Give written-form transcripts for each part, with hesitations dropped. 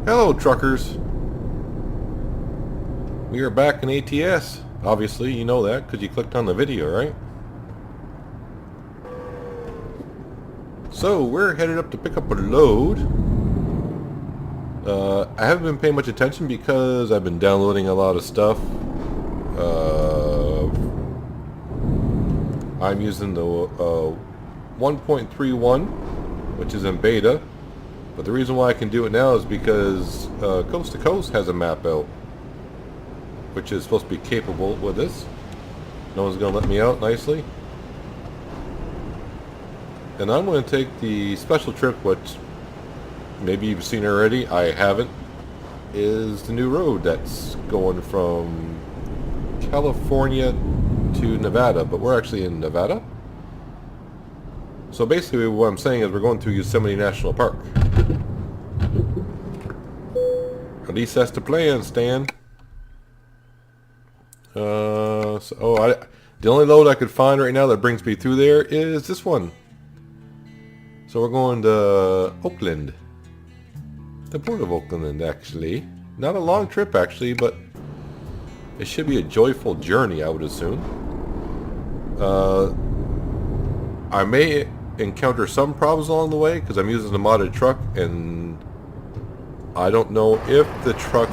Hello, truckers. We are back in ATS. Obviously, you know that because you clicked on the video, right? So, we're headed up to pick up a load. I haven't been paying much attention because I've been downloading a lot of stuff. I'm using the 1.31, which is in beta. But the reason why I can do it now is because Coast to Coast has a map out, which is supposed to be capable with this. No one's going to let me out nicely. And I'm going to take the special trip, which maybe you've seen already, I haven't, is the new road that's going from California to Nevada, but we're actually in Nevada. So basically what I'm saying is we're going through Yosemite National Park. At least that's the plan, Stan. The only load I could find right now that brings me through there is this one. So we're going to Oakland. The port of Oakland, actually. Not a long trip, actually, but it should be a joyful journey, I would assume. I may encounter some problems along the way because I'm using a modded truck, and I don't know if the truck,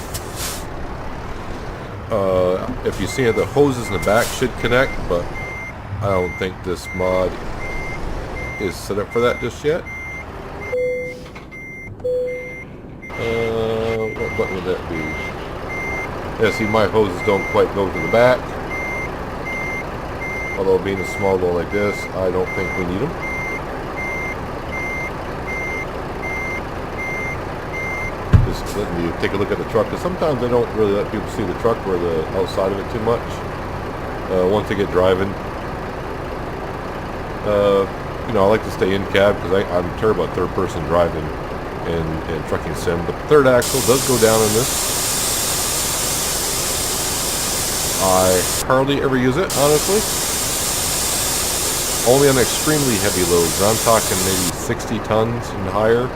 if you see it, the hoses in the back should connect, but I don't think this mod is set up for that just yet. What button would that be? Yeah, see, my hoses don't quite go to the back. Although being a small one like this, I don't think we need them. Just letting you take a look at the truck, because sometimes they don't really let people see the truck or the outside of it too much once they get driving. You know, I like to stay in cab because I'm terrible at third-person driving and trucking sim, but the third axle does go down in this. I hardly ever use it, honestly. Only on extremely heavy loads. I'm talking maybe 60 tons and higher.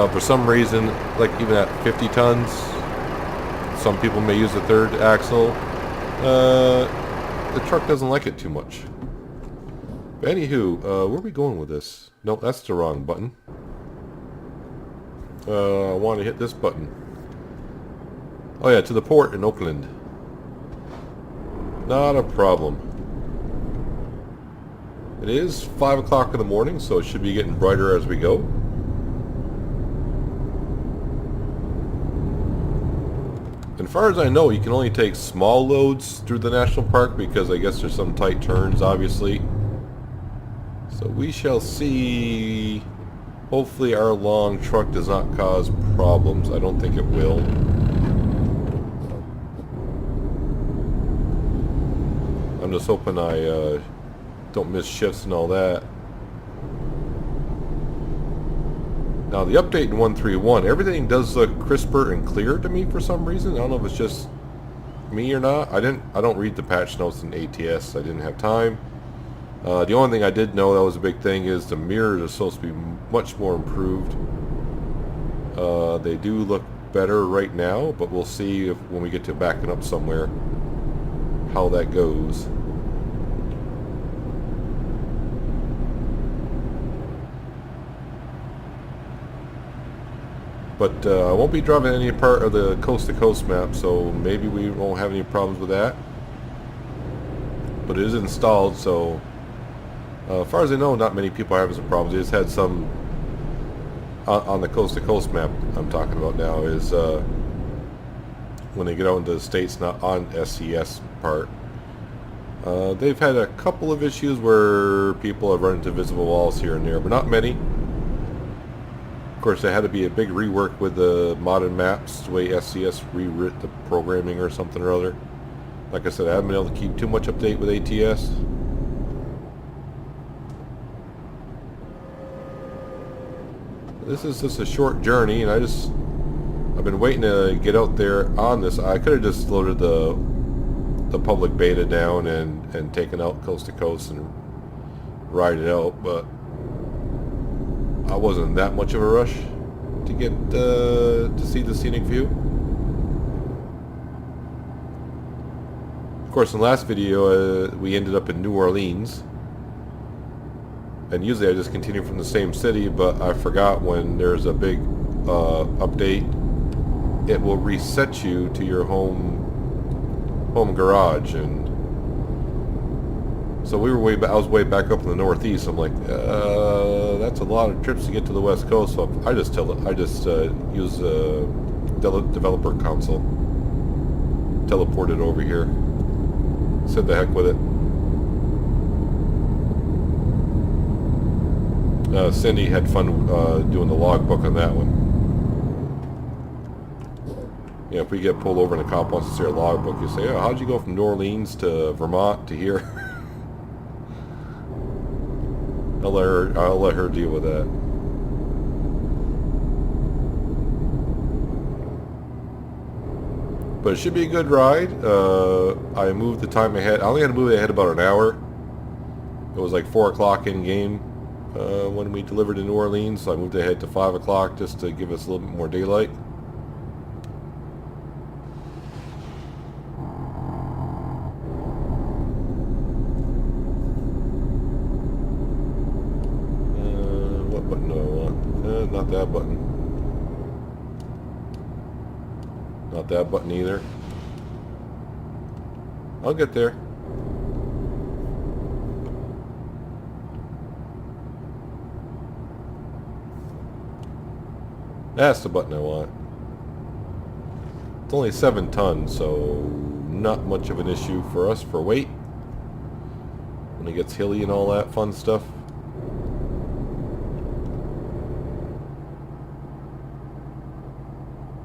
For some reason, like even at 50 tons, some people may use the third axle. The truck doesn't like it too much. But anywho, where are we going with this? Nope, that's the wrong button. I want to hit this button. Oh yeah, to the port in Oakland. Not a problem. It is 5 o'clock in the morning, so it should be getting brighter as we go. And as far as I know, you can only take small loads through the national park because I guess there's some tight turns, obviously. So we shall see. Hopefully our long truck does not cause problems. I don't think it will. I'm just hoping I don't miss shifts and all that. Now the update in 1.3.1, everything does look crisper and clear to me for some reason. I don't know if it's just me or not. I don't read the patch notes in ATS. I didn't have time. The only thing I did know that was a big thing is the mirrors are supposed to be much more improved. They do look better right now, but we'll see if when we get to backing up somewhere how that goes. But I won't be driving any part of the coast to coast map, so maybe we won't have any problems with that. But it is installed, so as far as I know, not many people are having some problems. They just had some on the coast to coast map I'm talking about now is when they get out into the states, not on SCS part. They've had a couple of issues where people have run into visible walls here and there, but not many. Of course, there had to be a big rework with the modern maps, the way SCS rewrote the programming or something or other. Like I said, I haven't been able to keep too much update with ATS. This is just a short journey, and I've been waiting to get out there on this. I could have just loaded the public beta down and taken out coast to coast and ride it out, but I wasn't that much of a rush. to get to see the scenic view. Of course, in the last video, we ended up in New Orleans. And usually I just continue from the same city, but I forgot when there's a big update, it will reset you to your home garage. And so we were I was way back up in the Northeast. I'm like, that's a lot of trips to get to the West Coast. So I just use developer console, teleported over here. Said the heck with it. Cindy had fun doing the logbook on that one. Yeah, if we get pulled over and a cop wants to see our logbook, you say, "Oh, how'd you go from New Orleans to Vermont to here?" I'll let her deal with that. But it should be a good ride. I moved the time ahead. I only had to move it ahead about an hour. It was like 4 o'clock in game when we delivered in New Orleans, so I moved ahead to 5 o'clock just to give us a little bit more daylight. What button do I want? Not that button. Not that button either. I'll get there. That's the button I want. It's only 7 tons, so not much of an issue for us for weight. When it gets hilly and all that fun stuff.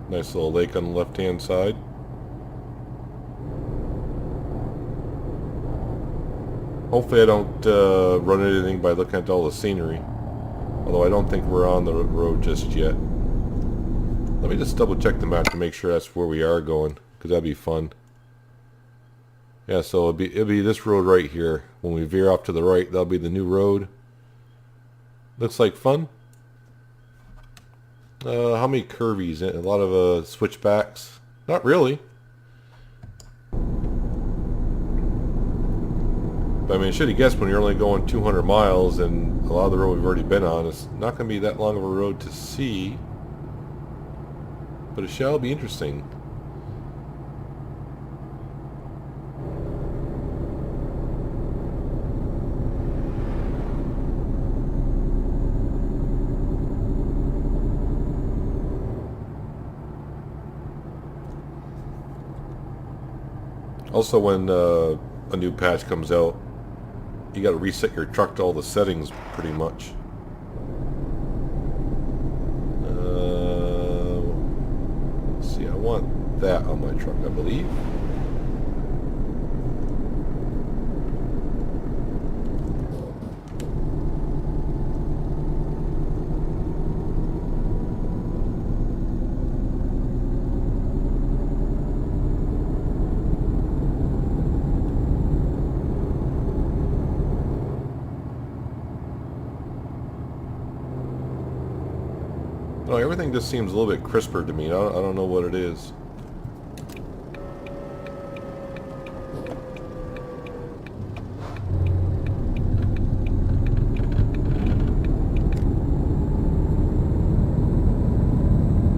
Nice little lake on the left-hand side. Hopefully I don't run into anything by looking at all the scenery. Although I don't think we're on the road just yet. Let me just double check the map to make sure that's where we are going, because that'd be fun. Yeah, so it'll be this road right here. When we veer off to the right, that'll be the new road. Looks like fun. How many curvies? A lot of switchbacks. Not really. But I mean, I should have guessed when you're only going 200 miles and a lot of the road we've already been on, it's not going to be that long of a road to see. But it shall be interesting. Also, when a new patch comes out, you got to reset your truck to all the settings pretty much. Let's see, I want that on my truck, I believe. No, everything just seems a little bit crisper to me. I don't know what it is.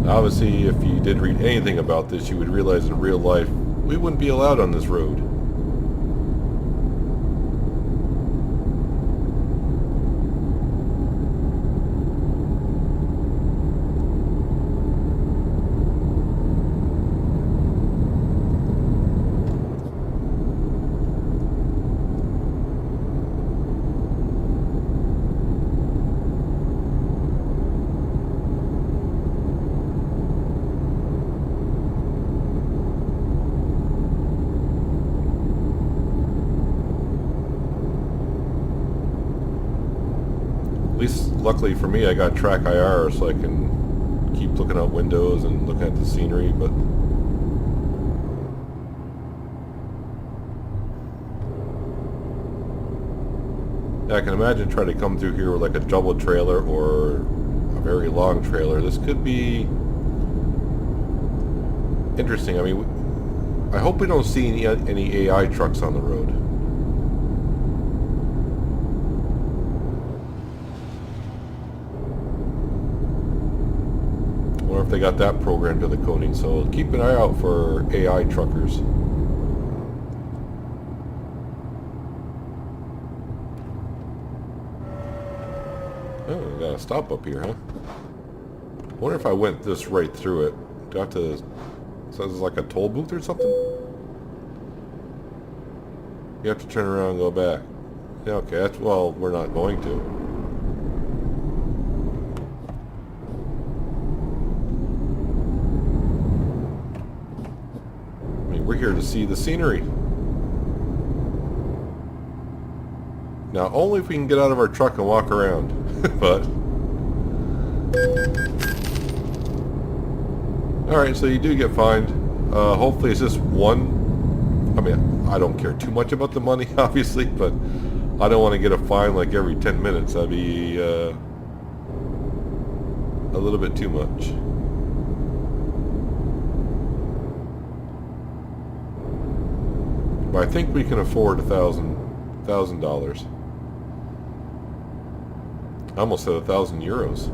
Obviously, if you did read anything about this, you would realize in real life, we wouldn't be allowed on this road. At least, luckily for me, I got track IR, so I can keep looking out windows and looking at the scenery, but I can imagine trying to come through here with like a double trailer or a very long trailer. This could be interesting. I mean, I hope we don't see any AI trucks on the road. I wonder if they got that programmed to the coding. So keep an eye out for AI truckers. Oh, we got a stop up here, huh? I wonder if I went this right through it. Do I have to... So this is like a toll booth or something? You have to turn around and go back. Yeah, okay, that's... Well, we're not going to. I mean, we're here to see the scenery. Now, only if we can get out of our truck and walk around. But... Alright, so you do get fined. Hopefully it's just one. I mean, I don't care too much about the money, obviously, but I don't want to get a fine like every 10 minutes. That'd be a little bit too much. But I think we can afford $1,000. I almost said 1,000 euros.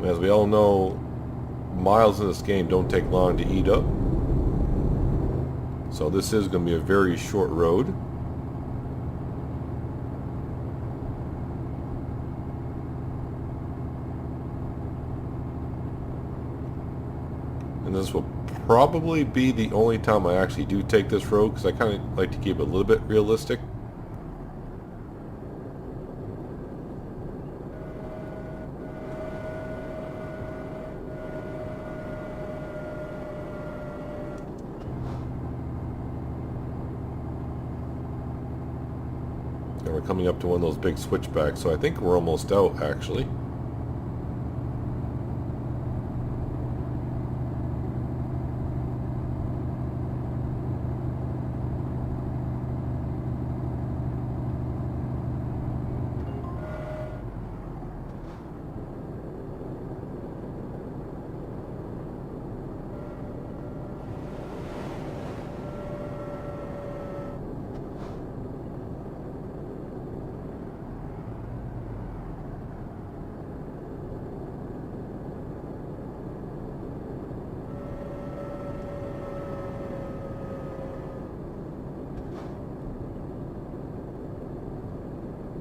As we all know, miles in this game don't take long to eat up. So this is going to be a very short road. And this will probably be the only time I actually do take this road, because I kind of like to keep it a little bit realistic. And we're coming up to one of those big switchbacks, so I think we're almost out, actually.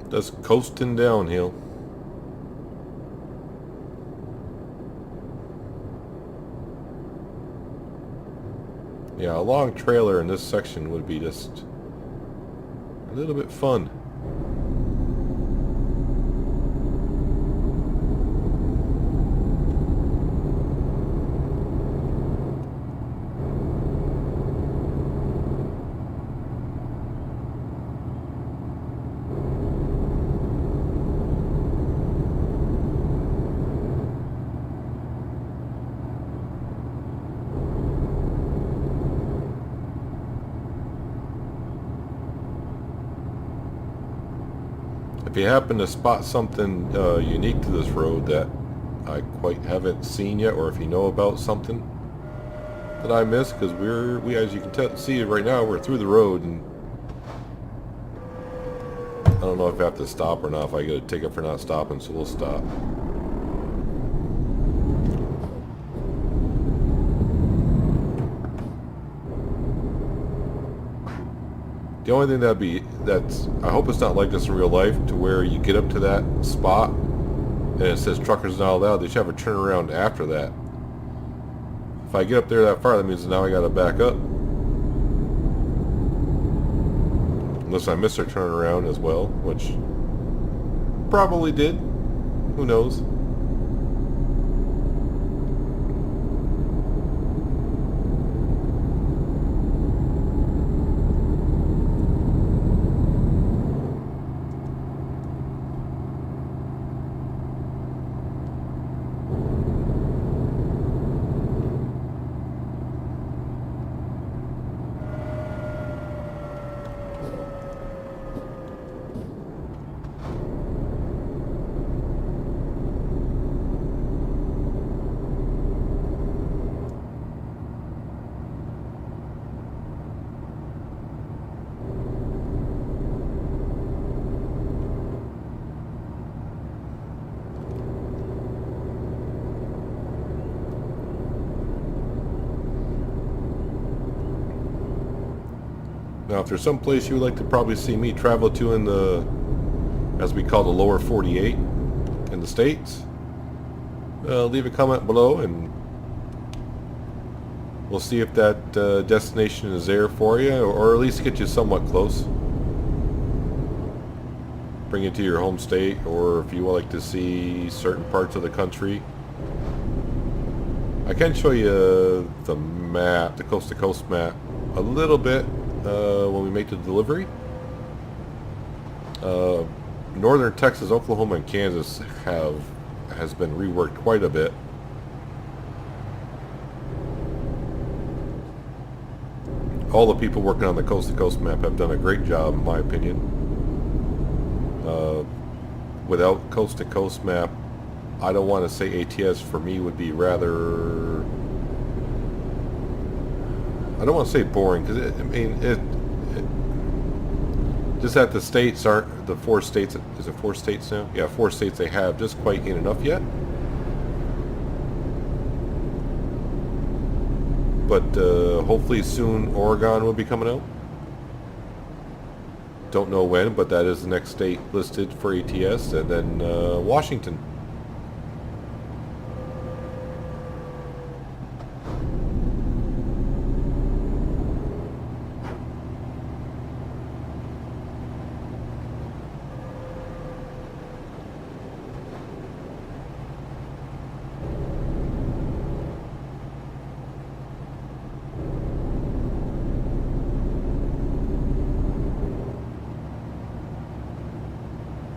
Just coasting downhill. Yeah, a long trailer in this section would be just a little bit fun. If you happen to spot something unique to this road that I quite haven't seen yet, or if you know about something that I missed, because we as you can see right now, we're through the road, and I don't know if I have to stop or not, if I get a ticket for not stopping, so we'll stop. The only thing I hope it's not like this in real life, to where you get up to that spot and it says truckers not allowed. They should have a turnaround after that. If I get up there that far, that means now I gotta back up. Unless I miss their turnaround as well, which Probably did. Who knows? Now, if there's some place you would like to probably see me travel to in the, as we call the lower 48 in the States, leave a comment below and we'll see if that destination is there for you, or at least get you somewhat close. Bring it to your home state, or if you would like to see certain parts of the country. I can show you the map, the coast-to-coast map, a little bit when we make the delivery. Northern Texas, Oklahoma, and Kansas has been reworked quite a bit. All the people working on the coast-to-coast map have done a great job, in my opinion. Without coast-to-coast map, I don't want to say ATS for me would be rather, I don't want to say boring, because it just that the states aren't, the 4 states, is it 4 states now? Yeah, 4 states they have just quite ain't enough yet. But hopefully soon Oregon will be coming out. Don't know when, but that is the next state listed for ATS, and then Washington.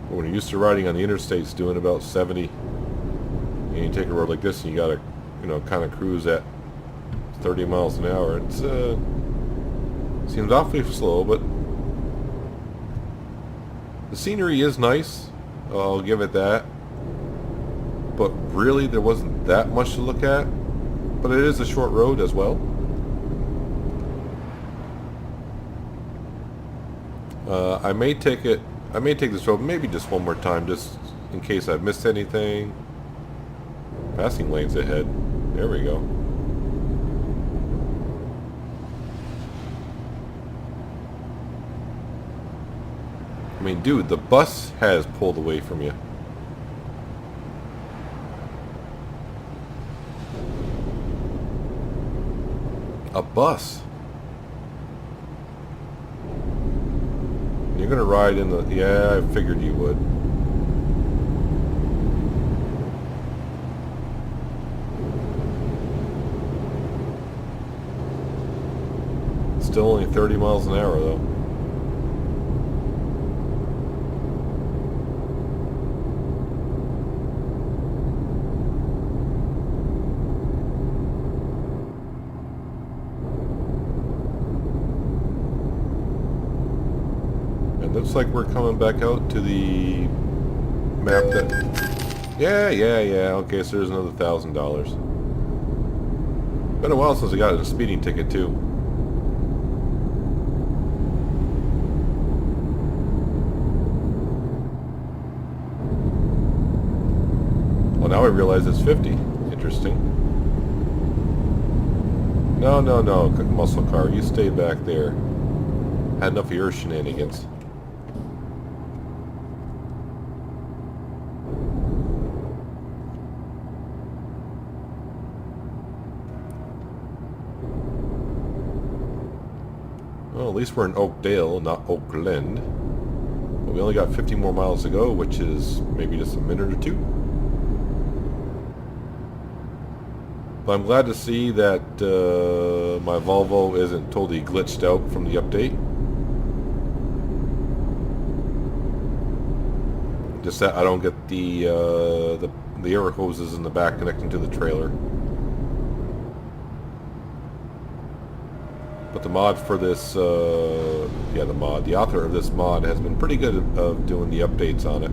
When you're used to riding on the interstates doing about 70, and you take a road like this and you gotta, kind of cruise at 30 miles an hour, it's seems awfully slow, but the scenery is nice. I'll give it that. But really, there wasn't that much to look at. But it is a short road as well. I may take this road maybe just one more time, just in case I've missed anything. Passing lanes ahead. There we go. I mean, dude, the bus has pulled away from you. A bus. You're gonna ride in the... Yeah, I figured you would. Still only 30 miles an hour, though. Looks like we're coming back out to the map that... Yeah. Okay, so there's another $1,000. Been a while since I got a speeding ticket, too. Well, now I realize it's 50. Interesting. No, muscle car, you stay back there. Had enough of your shenanigans. Well, at least we're in Oakdale, not Oakland. But But we only got 50 more miles to go, which is maybe just a minute or two. But I'm glad to see that my Volvo isn't totally glitched out from the update. Just that I don't get the air hoses in the back connecting to the trailer. But the mod for this, the author of this mod has been pretty good of doing the updates on it.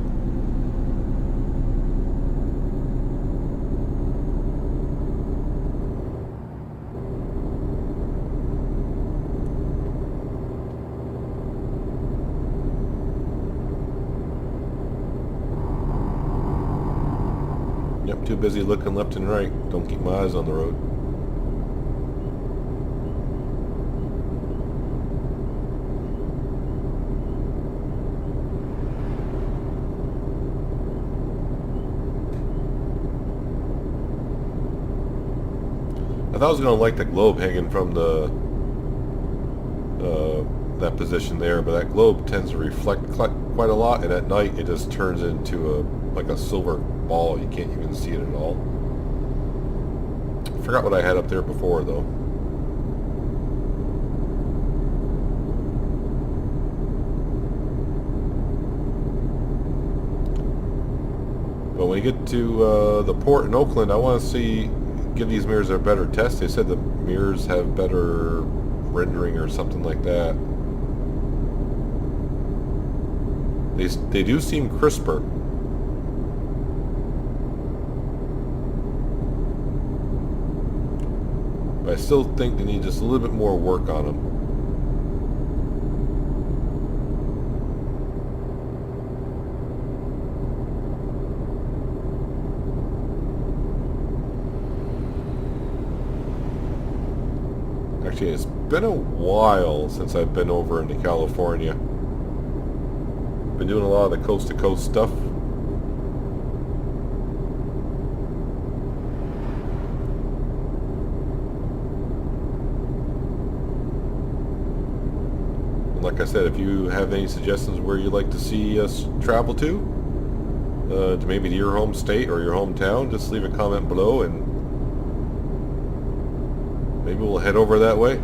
Yep, too busy looking left and right. Don't keep my eyes on the road. I thought I was going to like the globe hanging from the that position there, but that globe tends to reflect quite a lot, and at night it just turns into like a silver ball. You can't even see it at all. I forgot what I had up there before though. But when you get to the port in Oakland, I want to give these mirrors a better test. They said the mirrors have better rendering or something like that. They do seem crisper. But I still think they need just a little bit more work on them. Actually, it's been a while since I've been over into California. Been doing a lot of the coast-to-coast stuff. And like I said, if you have any suggestions where you'd like to see us travel to maybe to your home state or your hometown, just leave a comment below and maybe we'll head over that way.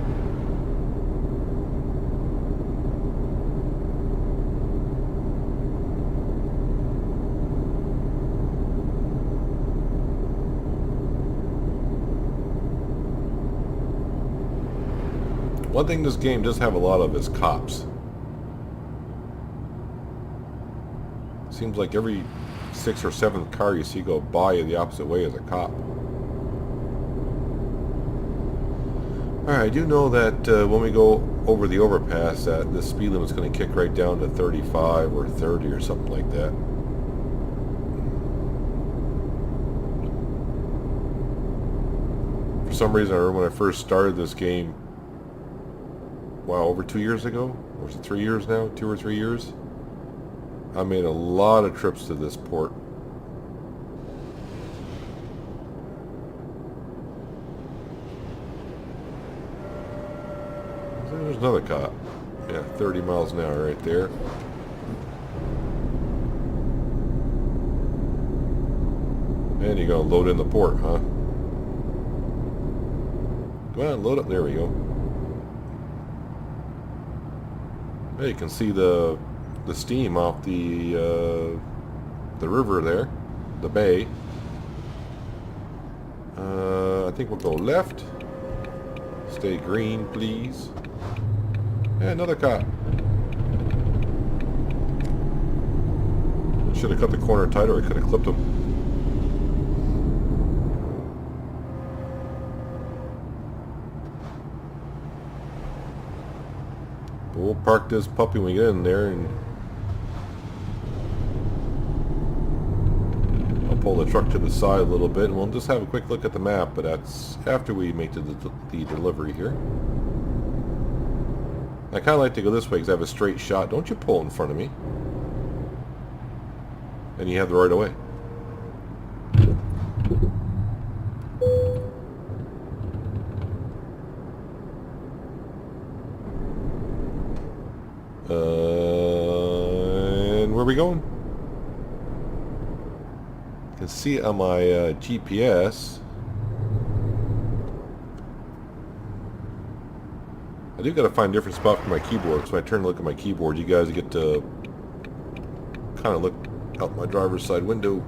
One thing this game does have a lot of is cops. Seems like every 6th or 7th car you see go by you the opposite way is a cop. Alright, I do know that when we go over the overpass that the speed limit's going to kick right down to 35 or 30 or something like that. For some reason I remember when I first started this game, wow, over 2 years ago? Or is it 3 years now? 2 or 3 years? I made a lot of trips to this port. There's another cop. Yeah, 30 miles an hour right there. And you're going to load in the port, huh? Come on, load up. There we go. Hey, you can see the steam off the river there, the bay. I think we'll go left. Stay green, please. And another cop. Should have cut the corner tighter. I could have clipped him. But we'll park this puppy when we get in there, and I'll pull the truck to the side a little bit, and we'll just have a quick look at the map. But that's after we make the delivery here. I kind of like to go this way because I have a straight shot. Don't you pull in front of me. And you have the right of way. going? You can see it on my GPS. I do gotta find a different spot for my keyboard, so when I turn to look at my keyboard, you guys get to kind of look out my driver's side window.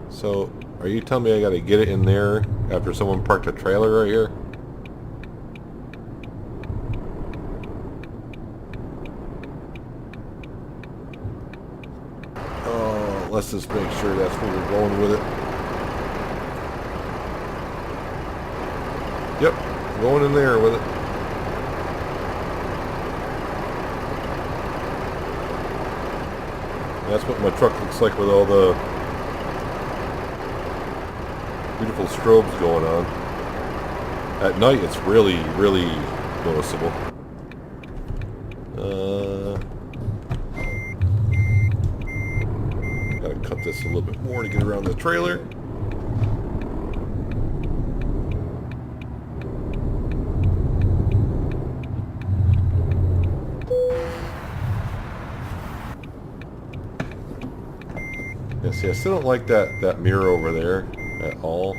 So, are you telling me I gotta get it in there after someone parked a trailer right here? Oh, let's just make sure that's where we're going with it. Yep, going in there with it. That's what my truck looks like with all the beautiful strobes going on. At night, it's really, really noticeable. Gotta cut this a little bit more to get around the trailer. Yeah, see, I still don't like that mirror over there at all.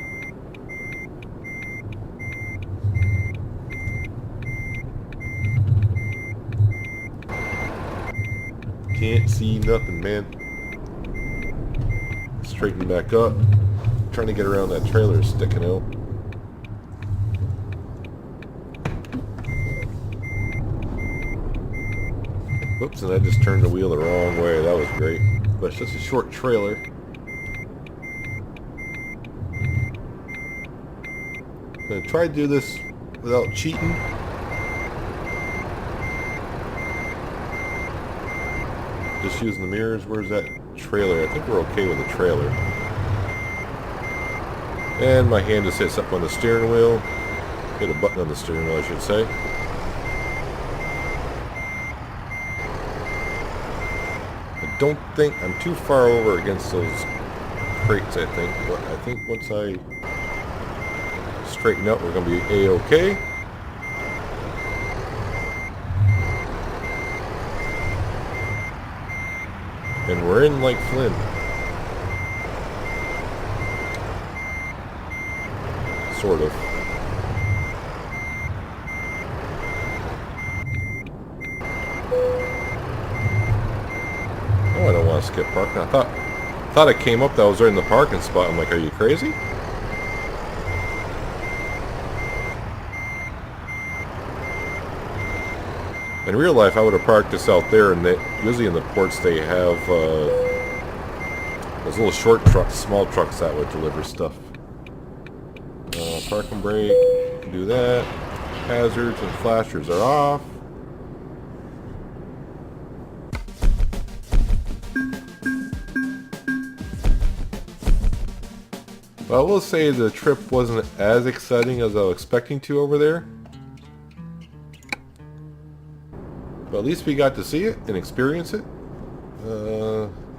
Can't see nothing, man. Straighten back up. Trying to get around that trailer sticking out. Whoops, and I just turned the wheel the wrong way. That was great. But it's just a short trailer. I'm going to try to do this without cheating. Just using the mirrors. Where's that trailer? I think we're okay with the trailer. And my hand just hit something on the steering wheel. Hit a button on the steering wheel, I should say. I don't think I'm too far over against those crates, I think. But I think once I straighten out, we're going to be A-okay. And we're in Lake Flynn. Sort of. Oh, I don't want to skip parking. I thought I came up that I was right in the parking spot. I'm like, are you crazy? In real life, I would have parked this out there, and usually in the ports they have those little short trucks, small trucks that would deliver stuff. Park and brake, do that. Hazards and flashers are off. Well, I will say the trip wasn't as exciting as I was expecting to over there. But at least we got to see it and experience it.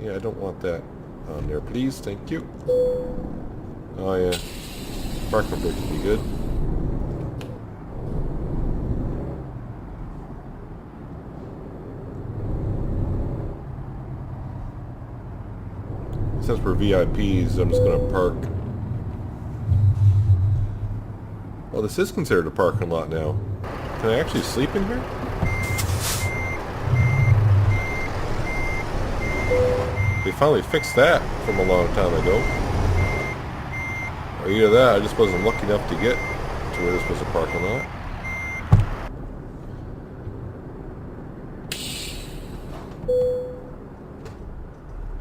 Yeah, I don't want that on there, please. Thank you. Oh, yeah. Park and brake would be good. Since we're VIPs, I'm just going to park. Well, this is considered a parking lot now. Can I actually sleep in here? They finally fixed that from a long time ago. Or either that, I just wasn't lucky enough to get to where this was a parking lot.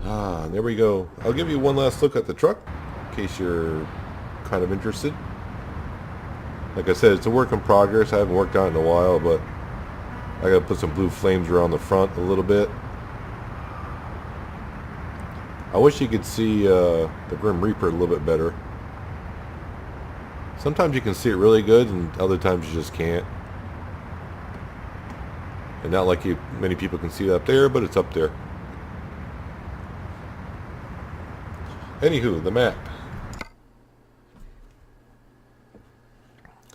Ah, there we go. I'll give you one last look at the truck, in case you're kind of interested. Like I said, it's a work in progress. I haven't worked on it in a while, but I gotta put some blue flames around the front a little bit. I wish you could see the Grim Reaper a little bit better. Sometimes you can see it really good, and other times you just can't. And not like many people can see it up there, but it's up there. Anywho, the map.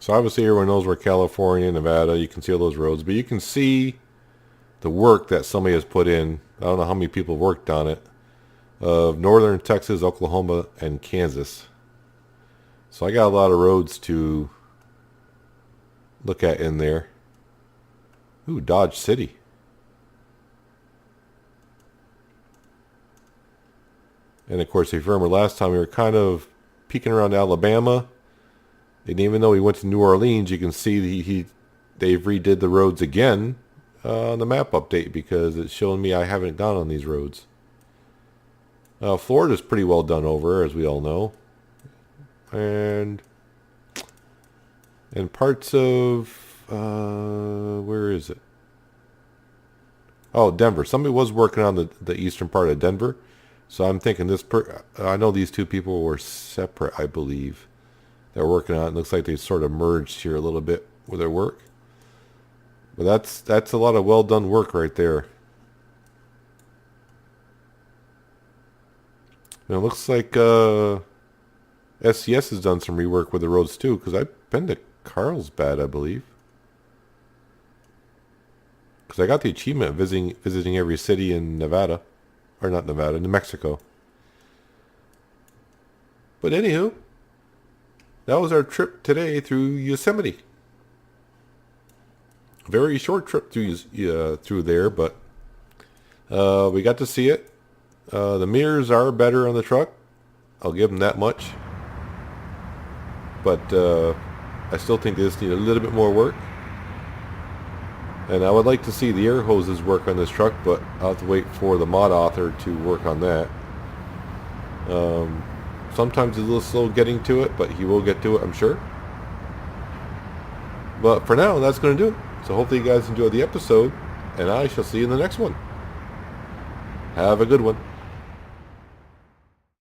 So obviously everyone knows where California, Nevada, you can see all those roads, but you can see the work that somebody has put in. I don't know how many people worked on it. Of northern Texas, Oklahoma, and Kansas. So I got a lot of roads to look at in there. Ooh, Dodge City. And of course, if you remember last time, we were kind of peeking around Alabama. And even though we went to New Orleans, you can see they've redid the roads again on the map update because it's showing me I haven't gone on these roads. Florida's pretty well done over, as we all know. And parts of, where is it? Oh, Denver. Somebody was working on the eastern part of Denver. So I'm thinking I know these two people were separate, I believe. They're working on it. It looks like they sort of merged here a little bit with their work. But that's a lot of well done work right there. And it looks like SCS has done some rework with the roads too, because I've been to Carlsbad, I believe. Because I got the achievement of visiting every city in Nevada. Or not Nevada, New Mexico. But anywho, that was our trip today through Yosemite. Very short trip through there, but we got to see it. The mirrors are better on the truck. I'll give them that much. But I still think they just need a little bit more work. And I would like to see the air hoses work on this truck, but I'll have to wait for the mod author to work on that. Sometimes he's a little slow getting to it, but he will get to it, I'm sure. But for now, that's going to do it. So hopefully you guys enjoyed the episode, and I shall see you in the next one. Have a good one.